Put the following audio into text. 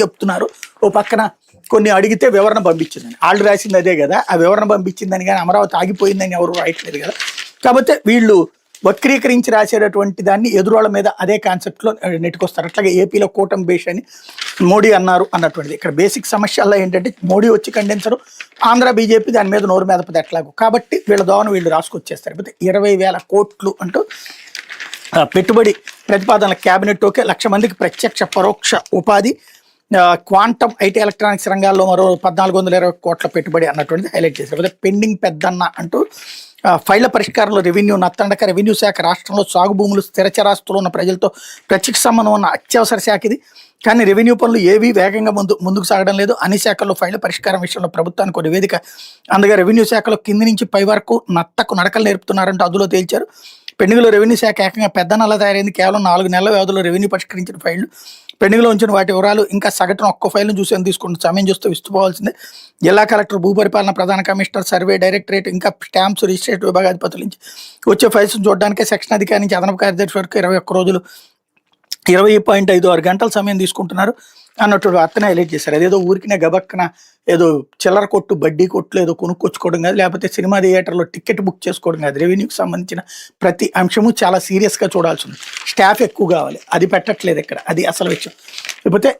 చెప్తున్నారు. ఓ పక్కన కొన్ని అడిగితే వివరణ పంపించిందని, వాళ్ళు రాసింది అదే కదా, ఆ వివరణ పంపించిందని కానీ అమరావతి ఆగిపోయిందని ఎవరు రాయట్లేదు కదా. కాకపోతే వీళ్ళు వక్రీకరించి రాసేటటువంటి దాన్ని ఎదురోళ్ళ మీద అదే కాన్సెప్ట్లో నెట్టుకొస్తారు. అట్లాగే ఏపీలో కూటమి బేస్ అని మోడీ అన్నారు అన్నటువంటిది. ఇక్కడ బేసిక్ సమస్యల్లో ఏంటంటే మోడీ వచ్చి ఖండించరు, ఆంధ్ర బీజేపీ దాని మీద నోరు మీద ఎట్లాగో, కాబట్టి వీళ్ళ దోవన వీళ్ళు రాసుకొచ్చేస్తారు. అయితే 20,000 కోట్లు అంటూ పెట్టుబడి ప్రతిపాదనల క్యాబినెట్ ఓకే, 1,00,000 మందికి ప్రత్యక్ష పరోక్ష ఉపాధి, క్వాంటమ్ ఐటీ ఎలక్ట్రానిక్స్ రంగాల్లో మరో 1,420 కోట్ల పెట్టుబడి అన్నటువంటిది హైలైట్ చేశారు. అయితే పెండింగ్ పెద్దన్న అంటూ ఫైళ్ల పరిష్కారంలో రెవెన్యూ నత్తండక, రెవెన్యూ శాఖ రాష్ట్రంలో సాగు భూములు స్థిరచరాస్తులు ఉన్న ప్రజలతో ప్రత్యక్ష సంబంధం ఉన్న అత్యవసర శాఖ ఇది. కానీ రెవెన్యూ పనులు ఏవీ వేగంగా ముందుకు సాగడం లేదు. అన్ని శాఖల్లో ఫైళ్ల పరిష్కారం విషయంలో ప్రభుత్వానికి నివేదిక అందగా రెవెన్యూ శాఖలో కింది నుంచి పై వరకు నత్తకు నడకలు నేర్పుతున్నారంటూ అందులో తేల్చారు. పెండింగ్లో రెవెన్యూ శాఖ ఏకంగా పెద్ద నల్ల తయారైంది. కేవలం 4 నెలల వ్యవధిలో రెవెన్యూ పరిష్కరించిన ఫైళ్లు, పెండింగ్లో ఉంచిన వాటి వివరాలు ఇంకా సగటున ఒక్క ఫైల్ను చూసేందుకు తీసుకుంటున్న సమయం చూస్తూ విస్తుపోవాల్సిందే. జిల్లా కలెక్టర్, భూపరిపాలన ప్రధాన కమిషనర్, సర్వే డైరెక్టరేట్, ఇంకా స్టాంప్స్ రిజిస్ట్రేటివ్ విభాగాధిపతుల నుంచి వచ్చే ఫైల్స్ చూడడానికే సెక్షన్ అధికారి నుంచి అదనపు కార్యదర్శి వరకు 21 రోజులు 20.56 గంటల సమయం తీసుకుంటున్నారు అన్నట్టు వార్తనే హైలైట్ చేశారు. అదేదో ఊరికినే గబక్కన ఏదో చిల్లర కొట్టు, బడ్డీ కొట్లు ఏదో కొనుక్కొచ్చుకోవడం కాదు, లేకపోతే సినిమా థియేటర్లో టికెట్ బుక్ చేసుకోవడం కాదు. రెవెన్యూకి సంబంధించిన ప్రతి అంశము చాలా సీరియస్గా చూడాల్సి ఉంది. స్టాఫ్ ఎక్కువ కావాలి, అది పెట్టట్లేదు ఇక్కడ, అది అసలు విషయం. లేకపోతే